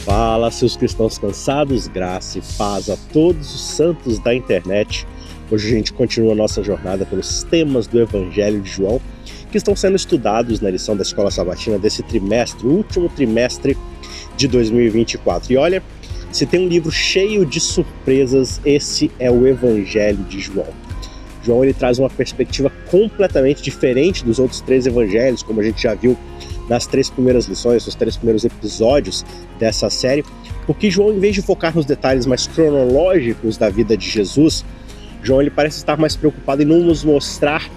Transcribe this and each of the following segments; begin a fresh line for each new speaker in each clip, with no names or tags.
Fala, seus cristãos cansados, graça e paz a todos os santos da internet. Hoje a gente continua a nossa jornada pelos temas do Evangelho de João, que estão sendo estudados na lição da Escola Sabatina desse trimestre, o último trimestre de 2024. E olha, se tem um livro cheio de surpresas, esse é o Evangelho de João. João ele traz uma perspectiva completamente diferente dos outros três evangelhos, como a gente já viu nas três primeiras lições, nos três primeiros episódios dessa série, porque João, em vez de focar nos detalhes mais cronológicos da vida de Jesus, João ele parece estar mais preocupado em nos mostrar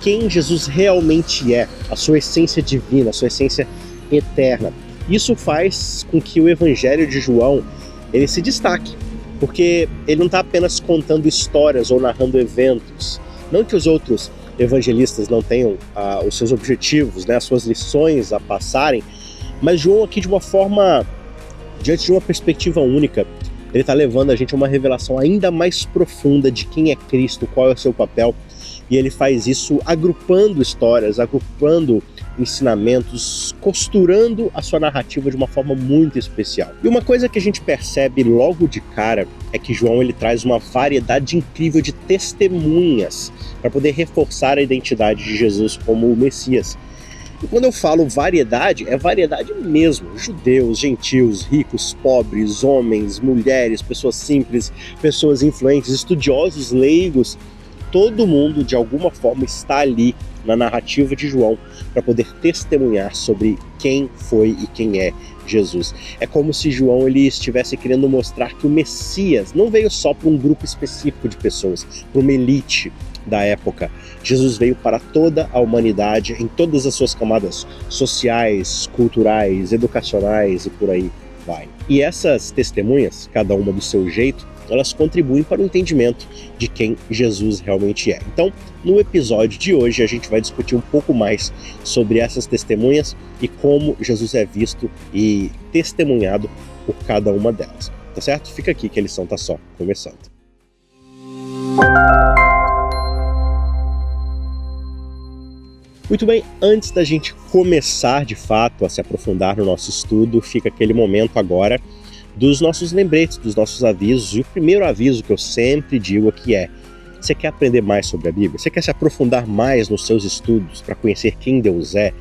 quem Jesus realmente é, a sua essência divina, a sua essência eterna. Isso faz com que o Evangelho de João ele se destaque, porque ele não está apenas contando histórias ou narrando eventos. Não que os outros evangelistas não tenham os seus objetivos, né, as suas lições a passarem, mas João aqui de uma forma, diante de uma perspectiva única, ele está levando a gente a uma revelação ainda mais profunda de quem é Cristo, qual é o seu papel, e ele faz isso agrupando histórias, agrupando ensinamentos, costurando a sua narrativa de uma forma muito especial. E uma coisa que a gente percebe logo de cara é que João ele traz uma variedade incrível de testemunhas para poder reforçar a identidade de Jesus como o Messias. E quando eu falo variedade, é variedade mesmo. Judeus, gentios, ricos, pobres, homens, mulheres, pessoas simples, pessoas influentes, estudiosos, leigos, todo mundo de alguma forma está ali na narrativa de João para poder testemunhar sobre quem foi e quem é Jesus. É como se João ele estivesse querendo mostrar que o Messias não veio só para um grupo específico de pessoas, para uma elite da época. Jesus veio para toda a humanidade em todas as suas camadas sociais, culturais, educacionais e por aí vai. E essas testemunhas, cada uma do seu jeito, elas contribuem para o entendimento de quem Jesus realmente é. Então, no episódio de hoje, a gente vai discutir um pouco mais sobre essas testemunhas e como Jesus é visto e testemunhado por cada uma delas. Tá certo? Fica aqui que a lição tá só começando. Muito bem, antes da gente começar de fato a se aprofundar no nosso estudo, fica aquele momento agora dos nossos lembretes, dos nossos avisos. E o primeiro aviso que eu sempre digo aqui é: você quer aprender mais sobre a Bíblia? Você quer se aprofundar mais nos seus estudos para conhecer quem Deus é?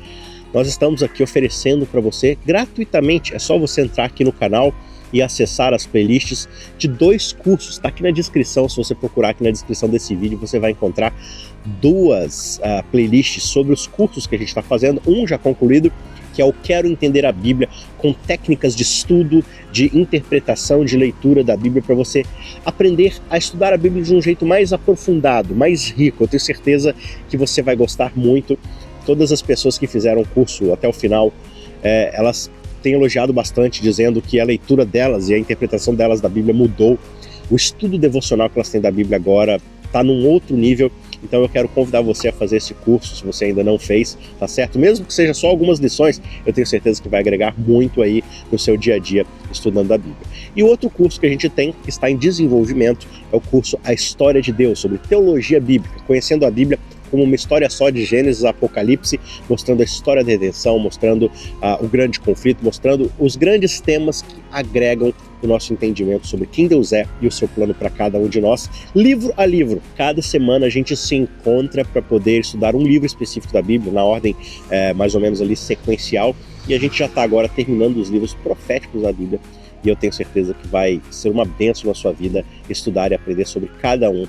Nós estamos aqui oferecendo para você gratuitamente. É só você entrar aqui no canal e acessar as playlists de 2 cursos. Está aqui na descrição. Se você procurar aqui na descrição desse vídeo, você vai encontrar 2 playlists sobre os cursos que a gente está fazendo. Um já concluído, que é o Quero Entender a Bíblia, com técnicas de estudo, de interpretação, de leitura da Bíblia, para você aprender a estudar a Bíblia de um jeito mais aprofundado, mais rico. Eu tenho certeza que você vai gostar muito. Todas as pessoas que fizeram o curso até o final, elas têm elogiado bastante, dizendo que a leitura delas e a interpretação delas da Bíblia mudou. O estudo devocional que elas têm da Bíblia agora está num outro nível. Então eu quero convidar você a fazer esse curso, se você ainda não fez, tá certo? Mesmo que seja só algumas lições, eu tenho certeza que vai agregar muito aí no seu dia a dia estudando a Bíblia. E o outro curso que a gente tem, que está em desenvolvimento, é o curso A História de Deus, sobre teologia bíblica, conhecendo a Bíblia como uma história só de Gênesis a Apocalipse, mostrando a história da redenção, mostrando o grande conflito, mostrando os grandes temas que agregam o nosso entendimento sobre quem Deus é e o seu plano para cada um de nós, livro a livro. Cada semana a gente se encontra para poder estudar um livro específico da Bíblia, na ordem mais ou menos ali sequencial, e a gente já está agora terminando os livros proféticos da Bíblia, e eu tenho certeza que vai ser uma bênção na sua vida estudar e aprender sobre cada um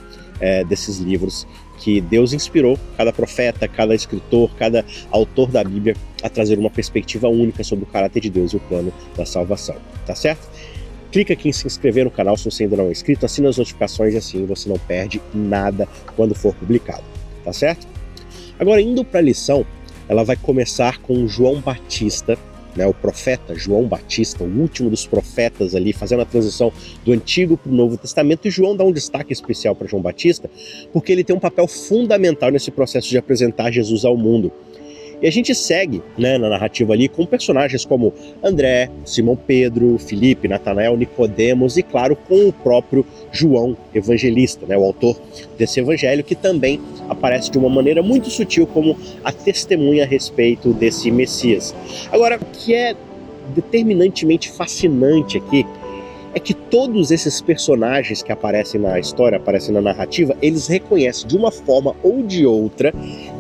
desses livros que Deus inspirou cada profeta, cada escritor, cada autor da Bíblia a trazer uma perspectiva única sobre o caráter de Deus e o plano da salvação, tá certo? Clica aqui em se inscrever no canal se você ainda não é inscrito, assina as notificações e assim você não perde nada quando for publicado, tá certo? Agora, indo para a lição, ela vai começar com João Batista, né, o profeta João Batista, o último dos profetas ali, fazendo a transição do Antigo para o Novo Testamento. E João dá um destaque especial para João Batista, porque ele tem um papel fundamental nesse processo de apresentar Jesus ao mundo. E a gente segue, né, na narrativa ali com personagens como André, Simão Pedro, Filipe, Natanael, Nicodemos e, claro, com o próprio João Evangelista, né, o autor desse evangelho, que também aparece de uma maneira muito sutil como a testemunha a respeito desse Messias. Agora, o que é determinantemente fascinante aqui é que todos esses personagens que aparecem na história, aparecem na narrativa, eles reconhecem de uma forma ou de outra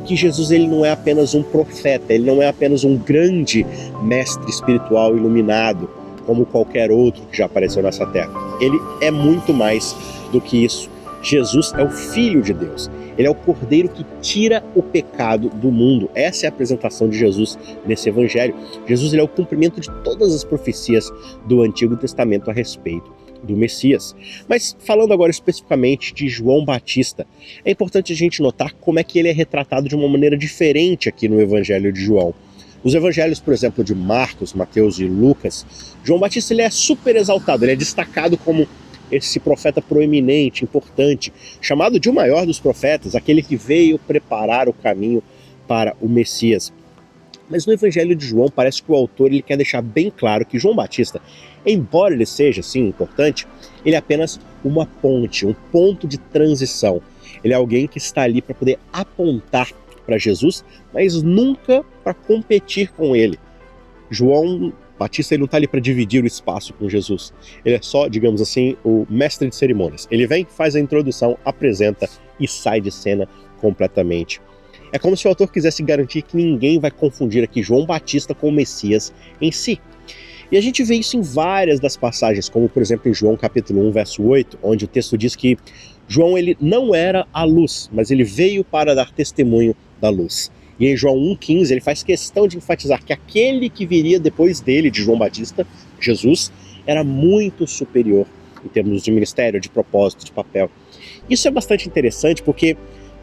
que Jesus ele não é apenas um profeta, ele não é apenas um grande mestre espiritual iluminado, como qualquer outro que já apareceu nessa terra. Ele é muito mais do que isso. Jesus é o Filho de Deus. Ele é o Cordeiro que tira o pecado do mundo. Essa é a apresentação de Jesus nesse Evangelho. Jesus ele é o cumprimento de todas as profecias do Antigo Testamento a respeito do Messias. Mas falando agora especificamente de João Batista, é importante a gente notar como é que ele é retratado de uma maneira diferente aqui no Evangelho de João. Nos evangelhos, por exemplo, de Marcos, Mateus e Lucas, João Batista ele é super exaltado, ele é destacado como esse profeta proeminente, importante, chamado de o maior dos profetas, aquele que veio preparar o caminho para o Messias. Mas no Evangelho de João parece que o autor ele quer deixar bem claro que João Batista, embora ele seja, sim, importante, ele é apenas uma ponte, um ponto de transição. Ele é alguém que está ali para poder apontar para Jesus, mas nunca para competir com ele. João Batista ele não está ali para dividir o espaço com Jesus. Ele é só, digamos assim, o mestre de cerimônias. Ele vem, faz a introdução, apresenta e sai de cena completamente. É como se o autor quisesse garantir que ninguém vai confundir aqui João Batista com o Messias em si. E a gente vê isso em várias das passagens, como por exemplo em João capítulo 1, verso 8, onde o texto diz que João ele não era a luz, mas ele veio para dar testemunho da luz. E em João 1,15 ele faz questão de enfatizar que aquele que viria depois dele, de João Batista, Jesus, era muito superior em termos de ministério, de propósito, de papel. Isso é bastante interessante porque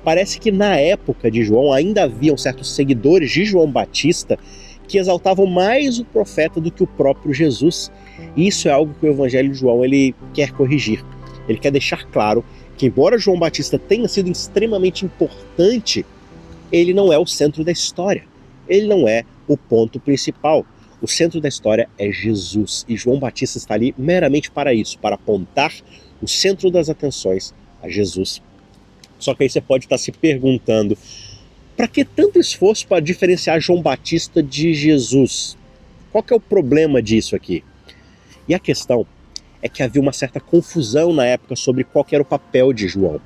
parece que na época de João ainda haviam certos seguidores de João Batista que exaltavam mais o profeta do que o próprio Jesus. E isso é algo que o Evangelho de João ele quer corrigir. Ele quer deixar claro que, embora João Batista tenha sido extremamente importante, ele não é o centro da história. Ele não é o ponto principal. O centro da história é Jesus. E João Batista está ali meramente para isso, para apontar o centro das atenções a Jesus. Só que aí você pode estar se perguntando, para que tanto esforço para diferenciar João Batista de Jesus? Qual que é o problema disso aqui? E a questão é que havia uma certa confusão na época sobre qual que era o papel de João.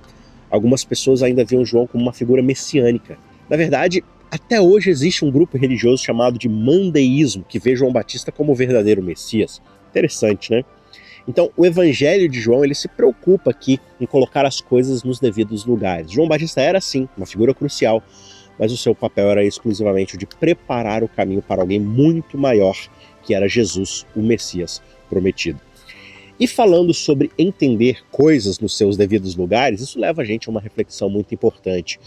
Algumas pessoas ainda viam João como uma figura messiânica. Na verdade, até hoje existe um grupo religioso chamado de mandeísmo, que vê João Batista como o verdadeiro Messias. Interessante, né? Então, o Evangelho de João ele se preocupa aqui em colocar as coisas nos devidos lugares. João Batista era, sim, uma figura crucial, mas o seu papel era exclusivamente o de preparar o caminho para alguém muito maior, que era Jesus, o Messias prometido. E falando sobre entender coisas nos seus devidos lugares, isso leva a gente a uma reflexão muito importante.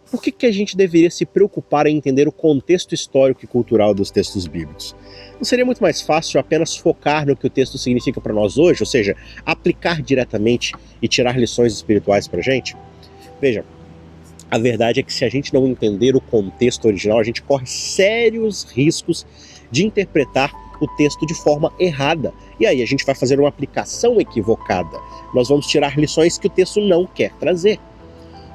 Por que a gente deveria se preocupar em entender o contexto histórico e cultural dos textos bíblicos? Não seria muito mais fácil apenas focar no que o texto significa para nós hoje, ou seja, aplicar diretamente e tirar lições espirituais para a gente? Veja, a verdade é que se a gente não entender o contexto original, a gente corre sérios riscos de interpretar o texto de forma errada. E aí a gente vai fazer uma aplicação equivocada. Nós vamos tirar lições que o texto não quer trazer.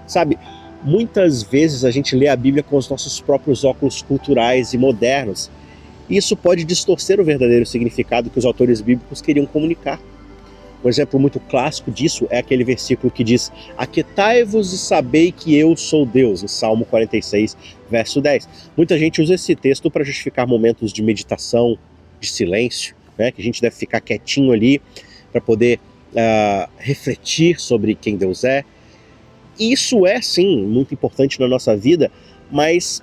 Sabe, muitas vezes a gente lê a Bíblia com os nossos próprios óculos culturais e modernos. E isso pode distorcer o verdadeiro significado que os autores bíblicos queriam comunicar. Um exemplo muito clássico disso é aquele versículo que diz: aquietai-vos e sabei que eu sou Deus, em Salmo 46, verso 10. Muita gente usa esse texto para justificar momentos de meditação, de silêncio, né? Que a gente deve ficar quietinho ali para poder refletir sobre quem Deus é. E isso é, sim, muito importante na nossa vida, mas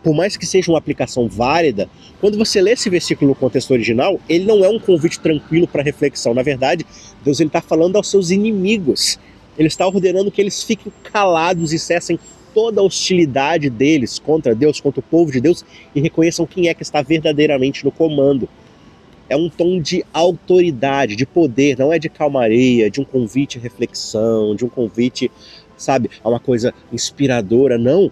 por mais que seja uma aplicação válida, quando você lê esse versículo no contexto original, ele não é um convite tranquilo para reflexão. Na verdade, Deus está falando aos seus inimigos. Ele está ordenando que eles fiquem calados e cessem toda a hostilidade deles contra Deus, contra o povo de Deus, e reconheçam quem é que está verdadeiramente no comando. É um tom de autoridade, de poder, não é de calmaria, de um convite à reflexão, de um convite, sabe, a uma coisa inspiradora, não.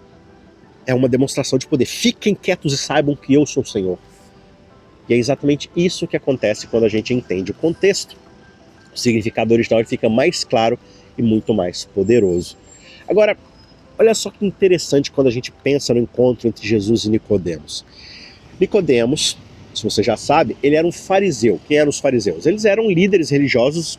É uma demonstração de poder. Fiquem quietos e saibam que eu sou o Senhor. E é exatamente isso que acontece quando a gente entende o contexto. O significado original fica mais claro e muito mais poderoso. Agora, olha só que interessante quando a gente pensa no encontro entre Jesus e Nicodemos. Nicodemos se você já sabe, ele era um fariseu. Quem eram os fariseus? Eles eram líderes religiosos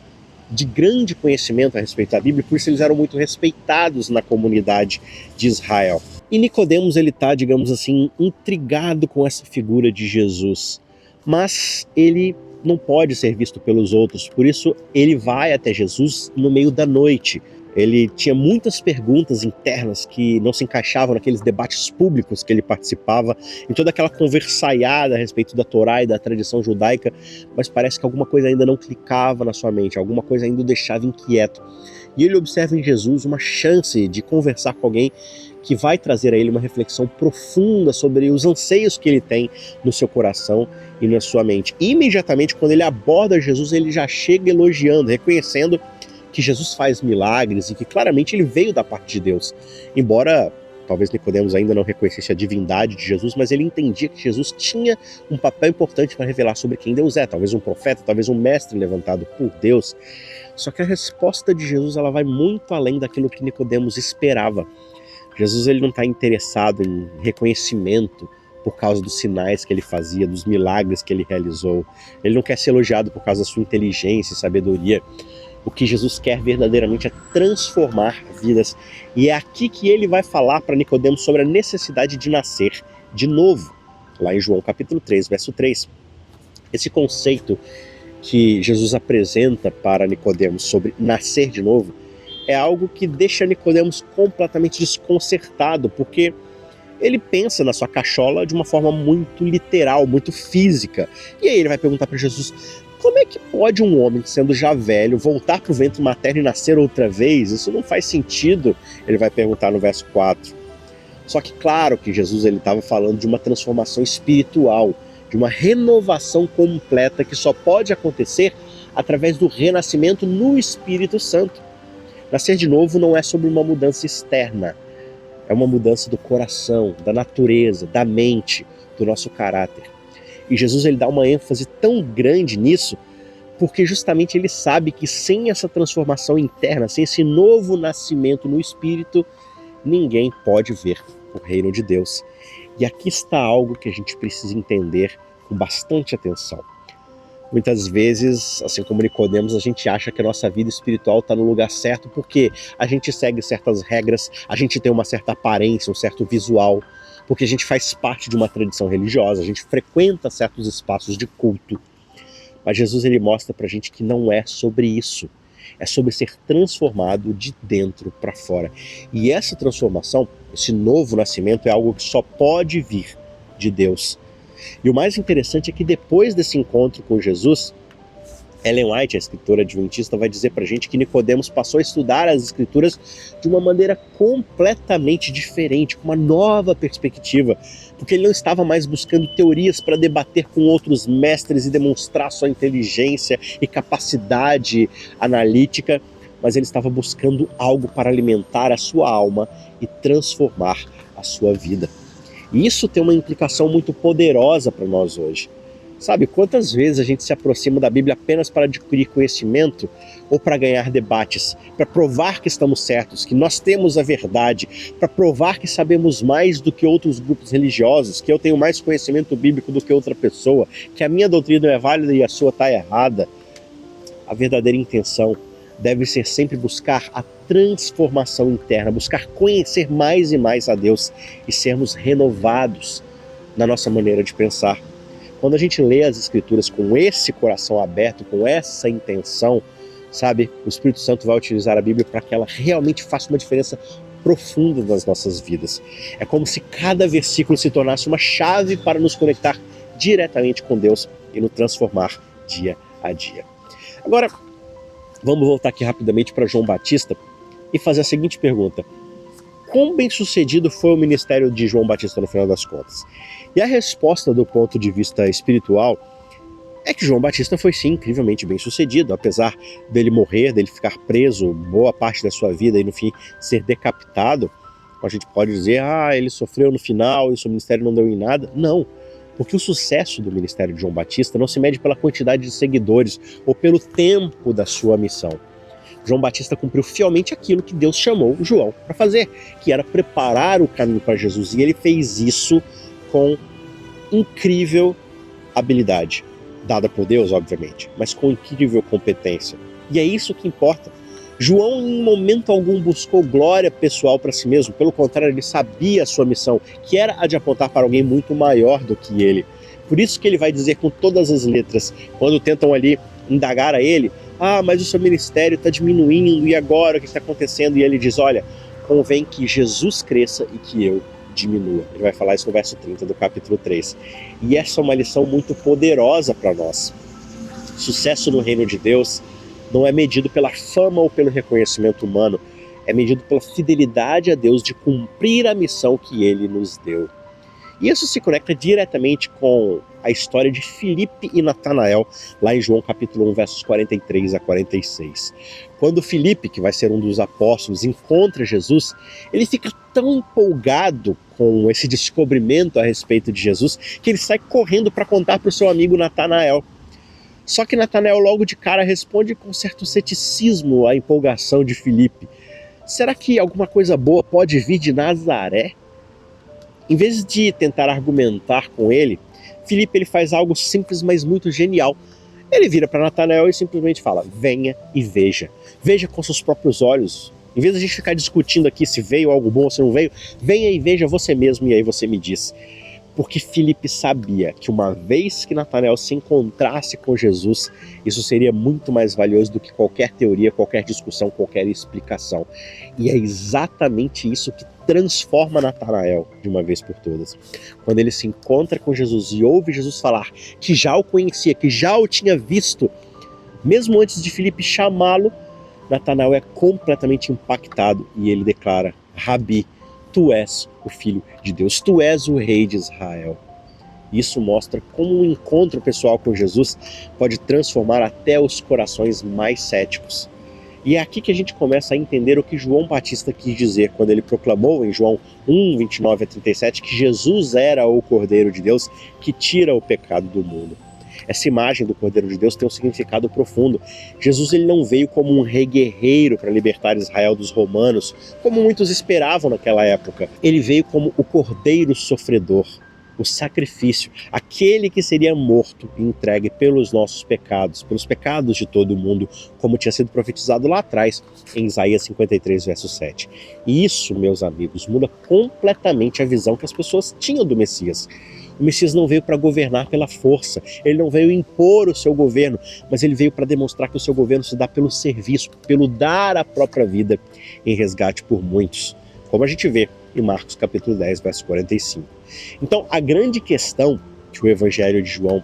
de grande conhecimento a respeito da Bíblia, por isso eles eram muito respeitados na comunidade de Israel. E Nicodemos, ele está, digamos assim, intrigado com essa figura de Jesus, mas ele não pode ser visto pelos outros, por isso ele vai até Jesus no meio da noite. Ele tinha muitas perguntas internas que não se encaixavam naqueles debates públicos que ele participava, em toda aquela conversaiada a respeito da Torá e da tradição judaica, mas parece que alguma coisa ainda não clicava na sua mente, alguma coisa ainda o deixava inquieto. E ele observa em Jesus uma chance de conversar com alguém que vai trazer a ele uma reflexão profunda sobre os anseios que ele tem no seu coração e na sua mente. E imediatamente, quando ele aborda Jesus, ele já chega elogiando, reconhecendo que Jesus faz milagres e que claramente ele veio da parte de Deus. Embora talvez Nicodemos ainda não reconhecesse a divindade de Jesus, mas ele entendia que Jesus tinha um papel importante para revelar sobre quem Deus é, talvez um profeta, talvez um mestre levantado por Deus. Só que a resposta de Jesus, ela vai muito além daquilo que Nicodemos esperava. Jesus, ele não está interessado em reconhecimento por causa dos sinais que ele fazia, dos milagres que ele realizou. Ele não quer ser elogiado por causa da sua inteligência e sabedoria. O que Jesus quer verdadeiramente é transformar vidas. E é aqui que ele vai falar para Nicodemos sobre a necessidade de nascer de novo. Lá em João capítulo 3, verso 3. Esse conceito que Jesus apresenta para Nicodemos sobre nascer de novo é algo que deixa Nicodemos completamente desconcertado, porque ele pensa na sua cachola de uma forma muito literal, muito física. E aí ele vai perguntar para Jesus: como é que pode um homem, sendo já velho, voltar para o ventre materno e nascer outra vez? Isso não faz sentido, ele vai perguntar no verso 4. Só que claro que Jesus estava falando de uma transformação espiritual, de uma renovação completa que só pode acontecer através do renascimento no Espírito Santo. Nascer de novo não é sobre uma mudança externa, é uma mudança do coração, da natureza, da mente, do nosso caráter. E Jesus, ele dá uma ênfase tão grande nisso, porque justamente ele sabe que sem essa transformação interna, sem esse novo nascimento no Espírito, ninguém pode ver o reino de Deus. E aqui está algo que a gente precisa entender com bastante atenção. Muitas vezes, assim como Nicodemos, a gente acha que a nossa vida espiritual está no lugar certo porque a gente segue certas regras, a gente tem uma certa aparência, um certo visual, porque a gente faz parte de uma tradição religiosa, a gente frequenta certos espaços de culto. Mas Jesus, ele mostra pra gente que não é sobre isso. É sobre ser transformado de dentro para fora. E essa transformação, esse novo nascimento, é algo que só pode vir de Deus. E o mais interessante é que depois desse encontro com Jesus, Ellen White, a escritora adventista, vai dizer pra gente que Nicodemos passou a estudar as escrituras de uma maneira completamente diferente, com uma nova perspectiva, porque ele não estava mais buscando teorias para debater com outros mestres e demonstrar sua inteligência e capacidade analítica, mas ele estava buscando algo para alimentar a sua alma e transformar a sua vida. E isso tem uma implicação muito poderosa para nós hoje. Sabe, quantas vezes a gente se aproxima da Bíblia apenas para adquirir conhecimento ou para ganhar debates, para provar que estamos certos, que nós temos a verdade, para provar que sabemos mais do que outros grupos religiosos, que eu tenho mais conhecimento bíblico do que outra pessoa, que a minha doutrina é válida e a sua está errada. A verdadeira intenção deve ser sempre buscar a transformação interna, buscar conhecer mais e mais a Deus e sermos renovados na nossa maneira de pensar. Quando a gente lê as Escrituras com esse coração aberto, com essa intenção, sabe, o Espírito Santo vai utilizar a Bíblia para que ela realmente faça uma diferença profunda nas nossas vidas. É como se cada versículo se tornasse uma chave para nos conectar diretamente com Deus e nos transformar dia a dia. Agora, vamos voltar aqui rapidamente para João Batista e fazer a seguinte pergunta: quão bem sucedido foi o ministério de João Batista no final das contas? E a resposta do ponto de vista espiritual é que João Batista foi sim incrivelmente bem sucedido, apesar dele morrer, dele ficar preso boa parte da sua vida e no fim ser decapitado. A gente pode dizer, ele sofreu no final e seu ministério não deu em nada. Não, porque o sucesso do ministério de João Batista não se mede pela quantidade de seguidores ou pelo tempo da sua missão. João Batista cumpriu fielmente aquilo que Deus chamou João para fazer, que era preparar o caminho para Jesus, e ele fez isso com incrível habilidade, dada por Deus, obviamente, mas com incrível competência. E é isso que importa. João em momento algum buscou glória pessoal para si mesmo, pelo contrário, ele sabia a sua missão, que era a de apontar para alguém muito maior do que ele. Por isso que ele vai dizer com todas as letras, quando tentam ali indagar a ele, mas o seu ministério está diminuindo, e agora o que está acontecendo? E ele diz, olha, convém que Jesus cresça e que eu diminua. Ele vai falar isso no verso 30 do capítulo 3. E essa é uma lição muito poderosa para nós. Sucesso no reino de Deus não é medido pela fama ou pelo reconhecimento humano, é medido pela fidelidade a Deus de cumprir a missão que Ele nos deu. E isso se conecta diretamente com a história de Filipe e Natanael, lá em João capítulo 1, versos 43 a 46. Quando Filipe, que vai ser um dos apóstolos, encontra Jesus, ele fica tão empolgado com esse descobrimento a respeito de Jesus, que ele sai correndo para contar para o seu amigo Natanael. Só que Natanael logo de cara responde com certo ceticismo à empolgação de Filipe. Será que alguma coisa boa pode vir de Nazaré? Em vez de tentar argumentar com ele, Filipe ele faz algo simples, mas muito genial. Ele vira para Natanael e simplesmente fala, venha e veja. Veja com seus próprios olhos. Em vez de a gente ficar discutindo aqui se veio algo bom ou se não veio, venha e veja você mesmo e aí você me diz. Porque Filipe sabia que uma vez que Natanael se encontrasse com Jesus, isso seria muito mais valioso do que qualquer teoria, qualquer discussão, qualquer explicação. E é exatamente isso que transforma Natanael de uma vez por todas. Quando ele se encontra com Jesus e ouve Jesus falar que já o conhecia, que já o tinha visto, mesmo antes de Filipe chamá-lo, Natanael é completamente impactado e ele declara, Rabi, tu és o Filho de Deus, tu és o Rei de Israel. Isso mostra como um encontro pessoal com Jesus pode transformar até os corações mais céticos. E é aqui que a gente começa a entender o que João Batista quis dizer quando ele proclamou em João 1, 29 a 37 que Jesus era o Cordeiro de Deus que tira o pecado do mundo. Essa imagem do Cordeiro de Deus tem um significado profundo. Jesus ele não veio como um rei guerreiro para libertar Israel dos romanos, como muitos esperavam naquela época. Ele veio como o Cordeiro sofredor, o sacrifício, aquele que seria morto e entregue pelos nossos pecados, pelos pecados de todo o mundo, como tinha sido profetizado lá atrás, em Isaías 53, verso 7. E isso, meus amigos, muda completamente a visão que as pessoas tinham do Messias. O Messias não veio para governar pela força, ele não veio impor o seu governo, mas ele veio para demonstrar que o seu governo se dá pelo serviço, pelo dar a própria vida em resgate por muitos, como a gente vê em Marcos capítulo 10, verso 45. Então, a grande questão que o Evangelho de João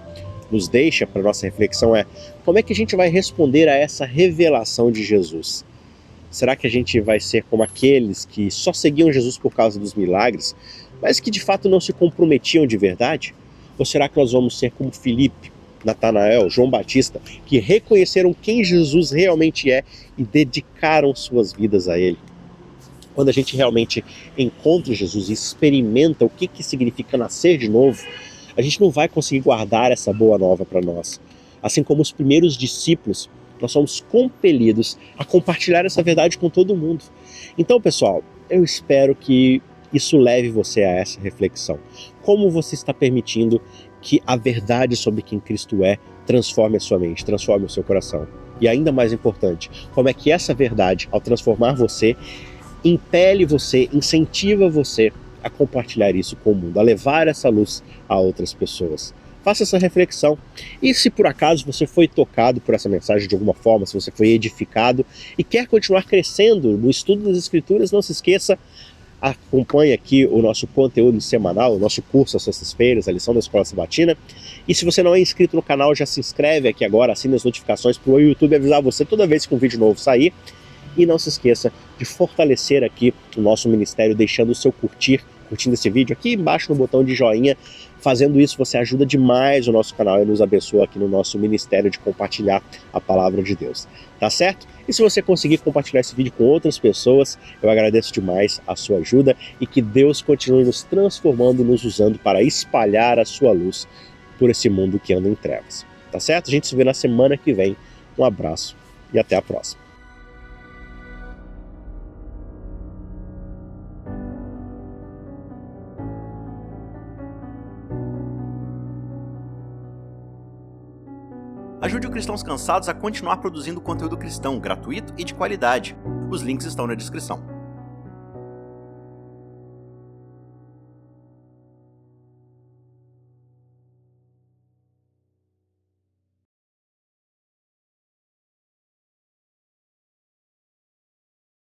nos deixa para nossa reflexão é como é que a gente vai responder a essa revelação de Jesus? Será que a gente vai ser como aqueles que só seguiam Jesus por causa dos milagres, mas que de fato não se comprometiam de verdade? Ou será que nós vamos ser como Filipe, Natanael, João Batista, que reconheceram quem Jesus realmente é e dedicaram suas vidas a ele? Quando a gente realmente encontra Jesus e experimenta o que significa nascer de novo, a gente não vai conseguir guardar essa boa nova para nós. Assim como os primeiros discípulos, nós somos compelidos a compartilhar essa verdade com todo mundo. Então, pessoal, eu espero que isso leve você a essa reflexão. Como você está permitindo que a verdade sobre quem Cristo é transforme a sua mente, transforme o seu coração? E ainda mais importante, como é que essa verdade, ao transformar você, impele você, incentiva você a compartilhar isso com o mundo, a levar essa luz a outras pessoas? Faça essa reflexão. E se por acaso você foi tocado por essa mensagem de alguma forma, se você foi edificado e quer continuar crescendo no estudo das Escrituras, não se esqueça, acompanhe aqui o nosso conteúdo semanal, o nosso curso às sextas-feiras, a lição da Escola Sabatina. E se você não é inscrito no canal, já se inscreve aqui agora, assine as notificações para o YouTube avisar você toda vez que um vídeo novo sair. E não se esqueça de fortalecer aqui o nosso ministério, deixando o seu curtindo esse vídeo aqui embaixo no botão de joinha. Fazendo isso, você ajuda demais o nosso canal e nos abençoa aqui no nosso ministério de compartilhar a palavra de Deus. Tá certo? E se você conseguir compartilhar esse vídeo com outras pessoas, eu agradeço demais a sua ajuda e que Deus continue nos transformando, nos usando para espalhar a sua luz por esse mundo que anda em trevas. Tá certo? A gente se vê na semana que vem. Um abraço e até a próxima.
Ajude o Cristãos Cansados a continuar produzindo conteúdo cristão gratuito e de qualidade. Os links estão na descrição.